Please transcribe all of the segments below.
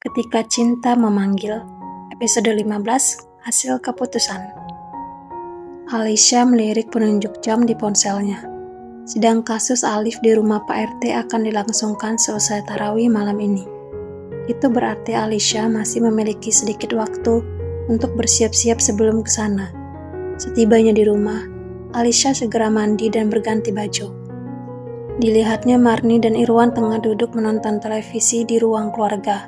Ketika Cinta Memanggil, episode 15, hasil keputusan. Alicia melirik penunjuk jam di ponselnya. Sidang kasus Alif di rumah Pak RT akan dilangsungkan selesai tarawih malam ini. Itu berarti Alicia masih memiliki sedikit waktu untuk bersiap-siap sebelum ke sana. Setibanya di rumah, Alicia segera mandi dan berganti baju. Dilihatnya Marni dan Irwan tengah duduk menonton televisi di ruang keluarga.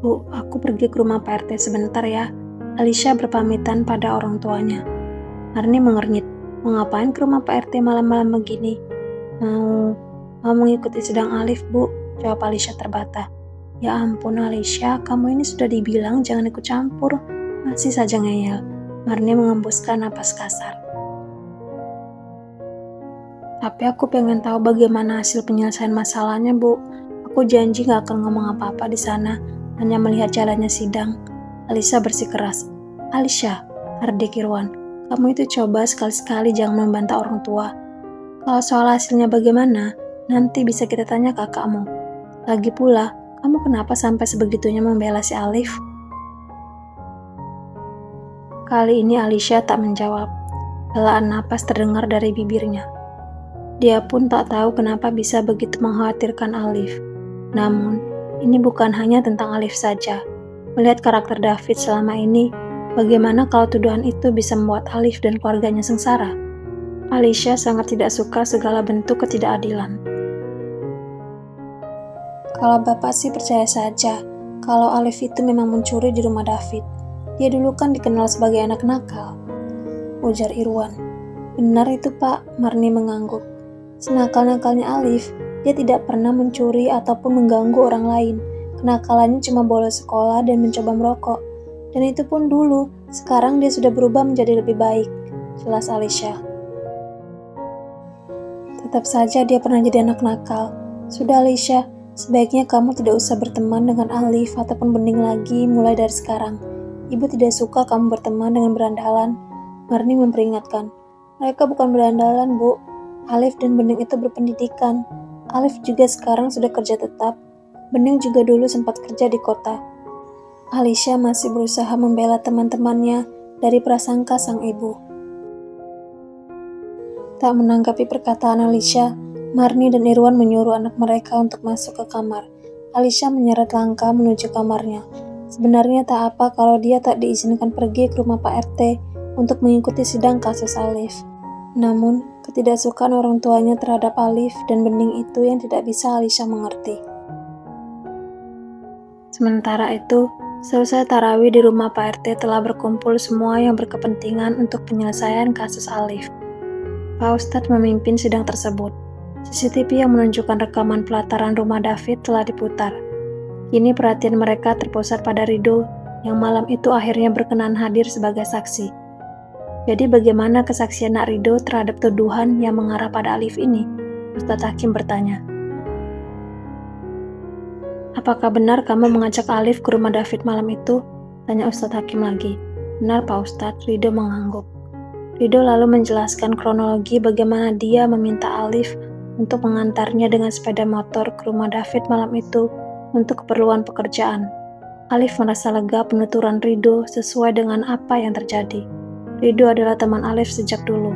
"Bu, aku pergi ke rumah Pak RT sebentar ya." Alicia berpamitan pada orang tuanya. Marni mengernyit. "Mau ngapain ke rumah Pak RT malam-malam begini?" Mau mengikuti sidang Alif, Bu," jawab Alicia terbata. "Ya ampun Alicia, kamu ini sudah dibilang jangan ikut campur. Masih saja ngeyel." Marni mengembuskan napas kasar. "Tapi aku pengen tahu bagaimana hasil penyelesaian masalahnya, Bu. Aku janji gak akan ngomong apa-apa di sana, hanya melihat jalannya sidang." Alicia bersikeras. "Alicia," hardik Irwan, "kamu itu coba sekali-sekali jangan membantah orang tua. Kalau soal hasilnya bagaimana, nanti bisa kita tanya kakakmu. Lagi pula, kamu kenapa sampai sebegitunya membela si Alif?" Kali ini Alicia tak menjawab. Helaan napas terdengar dari bibirnya. Dia pun tak tahu kenapa bisa begitu mengkhawatirkan Alif. Namun, ini bukan hanya tentang Alif saja. Melihat karakter David selama ini, bagaimana kalau tuduhan itu bisa membuat Alif dan keluarganya sengsara? Alicia sangat tidak suka segala bentuk ketidakadilan. "Kalau Bapak sih percaya saja, kalau Alif itu memang mencuri di rumah David. Dia dulu kan dikenal sebagai anak nakal," ujar Irwan. "Benar itu Pak," Marni mengangguk. "Senakal-nakalnya Alif, dia tidak pernah mencuri ataupun mengganggu orang lain. Kenakalannya cuma bolos sekolah dan mencoba merokok. Dan itu pun dulu, sekarang dia sudah berubah menjadi lebih baik," jelas Alicia. "Tetap saja dia pernah jadi anak nakal. Sudah Alicia, sebaiknya kamu tidak usah berteman dengan Alif ataupun Bening lagi mulai dari sekarang. Ibu tidak suka kamu berteman dengan berandalan." Marni memperingatkan. "Mereka bukan berandalan, Bu. Alif dan Bening itu berpendidikan. Alif juga sekarang sudah kerja tetap. Bening juga dulu sempat kerja di kota." Alicia masih berusaha membela teman-temannya dari prasangka sang ibu. Tak menanggapi perkataan Alicia, Marni dan Irwan menyuruh anak mereka untuk masuk ke kamar. Alicia menyeret langkah menuju kamarnya. Sebenarnya tak apa kalau dia tak diizinkan pergi ke rumah Pak RT untuk mengikuti sidang kasus Alif. Namun, ketidaksukaan orang tuanya terhadap Alif dan Bening itu yang tidak bisa Alicia mengerti. Sementara itu, selesai tarawih di rumah Pak RT telah berkumpul semua yang berkepentingan untuk penyelesaian kasus Alif. Pak Ustadz memimpin sidang tersebut. CCTV yang menunjukkan rekaman pelataran rumah David telah diputar. Kini perhatian mereka terpusat pada Rido yang malam itu akhirnya berkenan hadir sebagai saksi. Jadi bagaimana kesaksian Nak Rido terhadap tuduhan yang mengarah pada Alif ini? Ustadz Hakim bertanya. "Apakah benar kamu mengajak Alif ke rumah David malam itu?" tanya Ustadz Hakim lagi. "Benar Pak Ustadz," Rido mengangguk. Rido lalu menjelaskan kronologi bagaimana dia meminta Alif untuk mengantarnya dengan sepeda motor ke rumah David malam itu untuk keperluan pekerjaan. Alif merasa lega penuturan Rido sesuai dengan apa yang terjadi. Rido adalah teman Alif sejak dulu.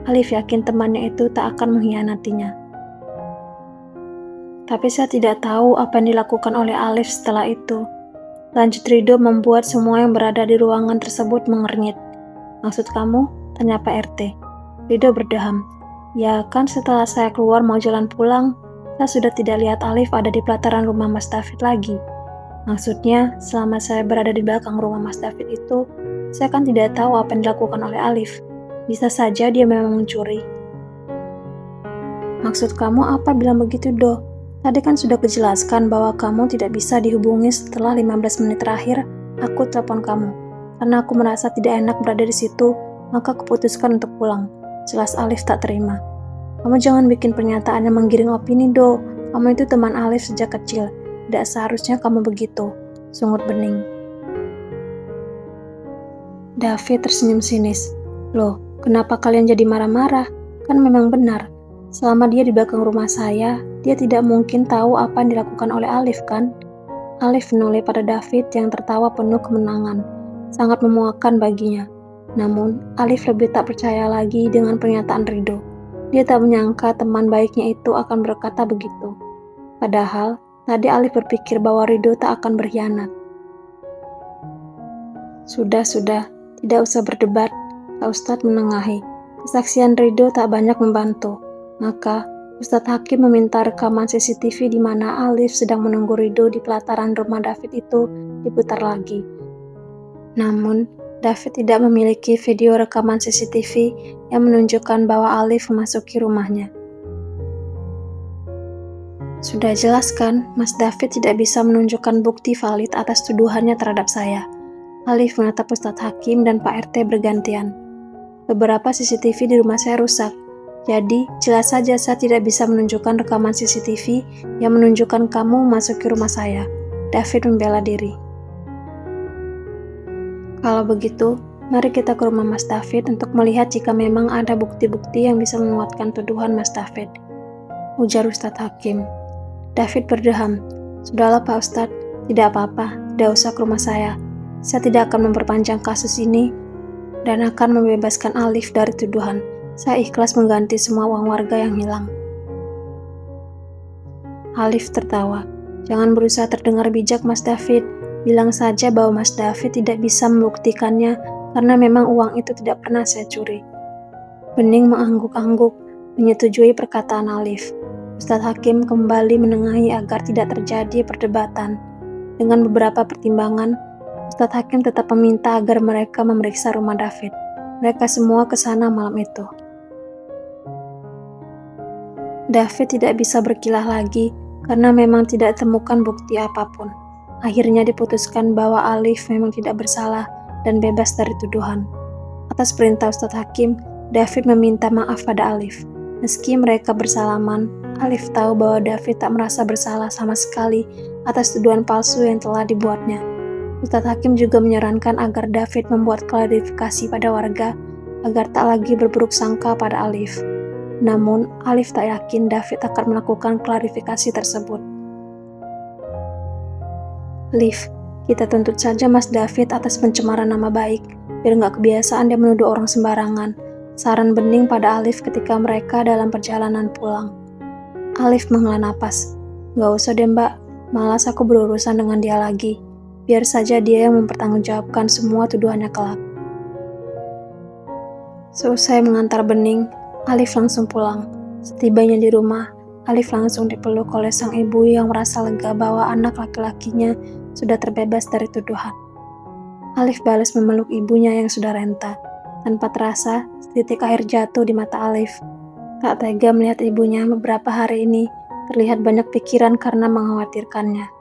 Alif yakin temannya itu tak akan mengkhianatinya. "Tapi saya tidak tahu apa yang dilakukan oleh Alif setelah itu," lanjut Rido membuat semua yang berada di ruangan tersebut mengernyit. "Maksud kamu?" tanya Pak RT. Rido berdeham. "Ya kan setelah saya keluar mau jalan pulang, saya sudah tidak lihat Alif ada di pelataran rumah Mas David lagi. Maksudnya, selama saya berada di belakang rumah Mas David itu, saya kan tidak tahu apa yang dilakukan oleh Alif. Bisa saja dia memang mencuri." "Maksud kamu apa bilang begitu, Do? Tadi kan sudah kejelaskan bahwa kamu tidak bisa dihubungi setelah 15 menit terakhir aku telepon kamu. Karena aku merasa tidak enak berada di situ, maka kuputuskan untuk pulang," jelas Alif tak terima. "Kamu jangan bikin pernyataan yang menggiring opini, Do. Kamu itu teman Alif sejak kecil. Tidak seharusnya kamu begitu," sungut Bening. David tersenyum sinis. "Loh, kenapa kalian jadi marah-marah? Kan memang benar. Selama dia di belakang rumah saya, dia tidak mungkin tahu apa yang dilakukan oleh Alif kan?" Alif menoleh pada David yang tertawa penuh kemenangan, sangat memuakkan baginya. Namun, Alif lebih tak percaya lagi dengan pernyataan Rido. Dia tak menyangka teman baiknya itu akan berkata begitu. Padahal, tadi Alif berpikir bahwa Rido tak akan berkhianat. Sudah, tidak usah berdebat, Pak Ustadz menengahi. Kesaksian Rido tak banyak membantu. Maka, Ustadz Hakim meminta rekaman CCTV di mana Alif sedang menunggu Rido di pelataran rumah David itu diputar lagi. Namun, David tidak memiliki video rekaman CCTV yang menunjukkan bahwa Alif memasuki rumahnya. Sudah jelas kan, Mas David tidak bisa menunjukkan bukti valid atas tuduhannya terhadap saya. Alif menatap Ustadz Hakim dan Pak RT bergantian. Beberapa CCTV di rumah saya rusak, jadi jelas saja saya tidak bisa menunjukkan rekaman CCTV yang menunjukkan kamu memasuki rumah saya. David membela diri. Kalau begitu, mari kita ke rumah Mas David untuk melihat jika memang ada bukti-bukti yang bisa menguatkan tuduhan Mas David, ujar Ustadz Hakim. David berdeham. Sudahlah Pak Ustadz, tidak apa-apa, tidak usah ke rumah saya. Saya tidak akan memperpanjang kasus ini dan akan membebaskan Alif dari tuduhan. Saya ikhlas mengganti semua uang warga yang hilang. Alif tertawa. Jangan berusaha terdengar bijak Mas David. Bilang saja bahwa Mas David tidak bisa membuktikannya karena memang uang itu tidak pernah saya curi. Bening mengangguk-angguk, menyetujui perkataan Alif. Ustadz Hakim kembali menengahi agar tidak terjadi perdebatan. Dengan beberapa pertimbangan, Ustadz Hakim tetap meminta agar mereka memeriksa rumah David. Mereka semua ke sana malam itu. David tidak bisa berkilah lagi karena memang tidak temukan bukti apapun. Akhirnya diputuskan bahwa Alif memang tidak bersalah dan bebas dari tuduhan. Atas perintah Ustadz Hakim, David meminta maaf pada Alif. Meski mereka bersalaman, Alif tahu bahwa David tak merasa bersalah sama sekali atas tuduhan palsu yang telah dibuatnya. Ustadz Hakim juga menyarankan agar David membuat klarifikasi pada warga agar tak lagi berburuk sangka pada Alif. Namun, Alif tak yakin David akan melakukan klarifikasi tersebut. Liv, kita tuntut saja Mas David atas pencemaran nama baik, biar nggak kebiasaan dia menuduh orang sembarangan. Saran Bening pada Alif ketika mereka dalam perjalanan pulang. Alif menghela napas. Nggak usah deh mbak, malas aku berurusan dengan dia lagi. Biar saja dia yang mempertanggungjawabkan semua tuduhannya kelak. Selesai mengantar Bening, Alif langsung pulang. Setibanya di rumah, Alif langsung dipeluk oleh sang ibu yang merasa lega bahwa anak laki-lakinya sudah terbebas dari tuduhan. Alif balas memeluk ibunya yang sudah renta. Tanpa terasa, setitik air jatuh di mata Alif. Tak tega melihat ibunya beberapa hari ini terlihat banyak pikiran karena mengkhawatirkannya.